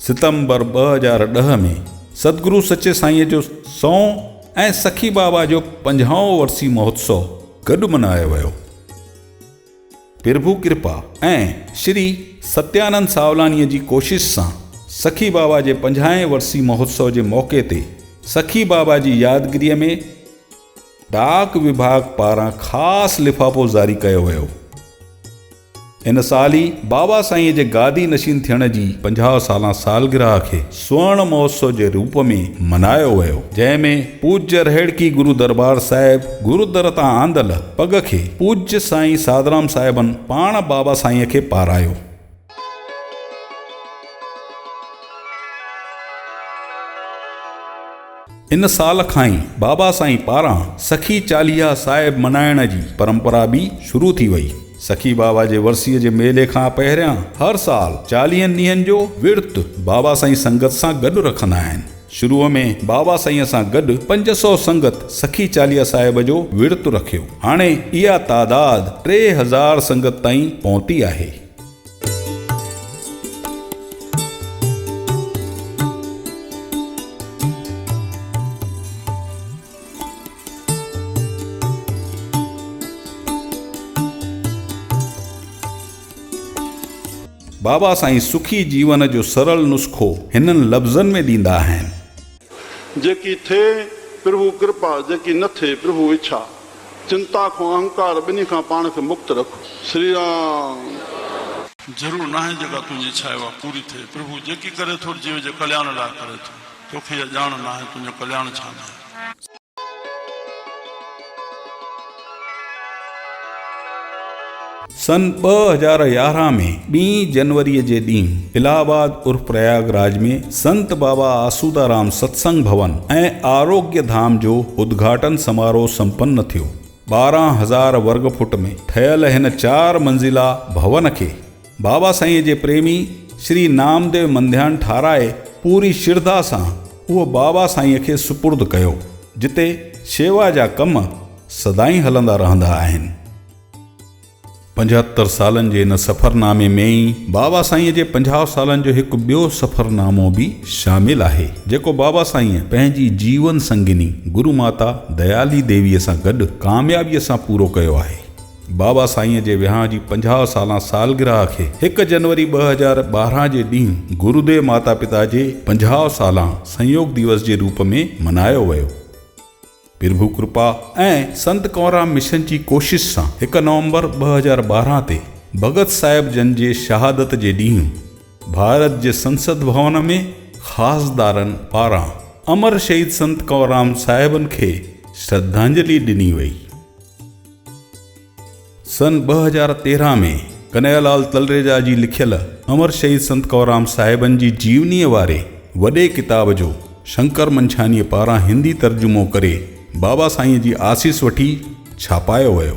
सितंबर 2010 में सतगुरु सचे साईं जो 100 ऐं सखी बाबा जो 50 वर्सी महोत्सव गॾु मनायो वियो। प्रभु कृपा ऐं श्री सत्यानंद सावलानीअ जी कोशिश सां सखी बाबा जे 50 वर्सी महोत्सव जे मौक़े ते सखी बाबा जी यादगिरीअ में डाक विभाग पारां ख़ासि लिफ़ाफ़ो ज़ारी कयो वियो। इन साल ई बाबा साईं जे गादी नशीन थियण जी 50 साला सालगिरह खे स्वर्ण महोत्सव जे रूप में मनायो वियो, जंहिंमें पूज्य रहेड़की गुरु दरबार साहिब गुरुदर तां आंदल पग खे पूज्य साईं साधराम साहिबन पाण बाबा साईं खे पारायो। इन साल खां ई बाबा साईं पारां सखी चालीहा साहिब मनाइण जी परंपरा बि शुरू थी वई। सखी बाबा जे वर्सीअ जे मेले खां पहिरियां हर साल 40 ॾींहंनि जो विर्त बाबा साईं संगत सां गॾु रखंदा आहिनि। शुरूअ में बाबा साईं सां गॾु 500 संगत सखी चालीहा साहिब जो विर्त रखियो। हाणे इहा तादाद 3000 संगत ताईं पहुती आहे। बाबा साईं सुखी जीवन जो सरल नुस्खो हिननि लफ़्ज़नि में ॾींदा आहिनि। जेकी थे प्रभु कृपा, जेकी न थे प्रभु इच्छा, चिंता को अहंकार ॿिन्ही खां पाण खे मुक्त रखो। श्री राम। ज़रूर न आहे जेका तुंहिंजी इच्छा आहे उहा पूरी थिए। प्रभु जेकी करे थो जीव जे कल्याण लाइ करे थो। तोखे ॼाण न आहे तुंहिंजो कल्याण छा आहे। सन 2011 में 2 जनवरी जे ॾींहुं इलाहाबाद उर्फ प्रयागराज में संत बाबा आसूदाराम सत्संग भवन ऐं आरोग्य धाम जो उद्घाटन समारोह संपन्न थियो। 12,000 वर्ग फुट में ठहियल हिन 4 मंज़िला भवन खे बाबा साईं जे प्रेमी श्री नामदेव मंध्यान ठाराए पूरी श्रद्धा सां उहो बाबा साईं खे सुपुर्द कयो, जिते शेवा जा कम सदाईं हलंदा रहंदा आहिनि। 75 सालनि जे इन सफ़रनामे में ई बाबा साईं जे 50 सालनि जो हिकु ॿियो सफ़रनामो बि शामिल आहे, जेको बाबा साईं पंहिंजी जीवन संगिनी गुरु माता दयाली देवीअ सां गॾु कामयाबीअ सां पूरो कयो आहे। बाबा साईं जे विहांउ जी 50 साला सालगिरह खे 1 जनवरी 2012 जे ॾींहुं गुरुदेव माता पिता जे 50 साला संयोग दिवस जे रूप में मनायो वियो। प्रभु कृपा ऐं संत कंवरराम मिशन जी कोशिश सां 1 नवंबर 2012 ते भगत साहिब जन जे शहादत जे ॾींहुं भारत जे संसद भवन में ख़ासदारनि पारां अमर शहीद संत कंवरराम साहिबन खे श्रद्धांजलि ॾिनी वई। सन 2013 में कन्हैयालाल तलरेजा जी लिखियल अमर शहीद संत कंवरराम साहिबन जी जीवनीअ वारे वॾे किताब जो शंकर मंछानीअ पारां हिंदी तर्जुमो करे बाबा साईं जी आसीस वठी छापायो वियो।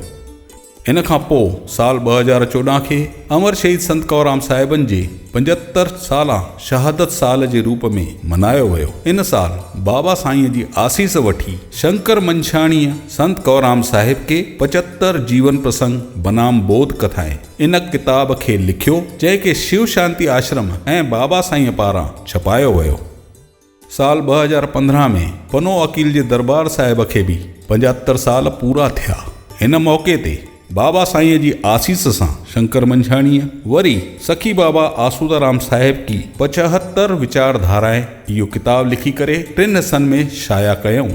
इन खां पोइ साल 2014 खे अमर शहीद संत कंवरराम साहिबन जे 75 साला शहादत साल जे रूप में मनायो वियो। इन साल बाबा साईं जी आसीस वठी शंकर मंछाणीअ संत कंवरराम साहिब के 75 जीवन प्रसंग बनाम बोध कथाएं इन किताब खे लिखियो, जंहिंखे शिव शांति आश्रम ऐं बाबा साईं पारां छपायो वियो। साल 2015 में पनो वकील जे दरबार साहिब खे बि 75 साल पूरा थिया। हिन मौक़े ते बाबा साईं जी आसीस सां शंकर मंछाणीअ वरी सखी बाबा आसूदाराम साहिब की 75 विचारधाराएं इहो किताब लिखी करे 3 हिस्सनि में शाया कयऊं।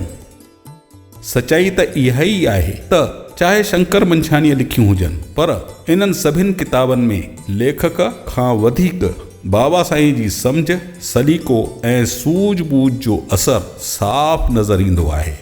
सचाई त इहा ई आहे त चाहे शंकर मंछाणीअ लिखियूं हुजनि, पर इन्हनि सभिनि किताबनि में लेखक खां वधीक बाबा साईं जी सम्झ, सलीको ऐं सूझ बूझ जो असर साफ़ नज़र ईंदो आहे।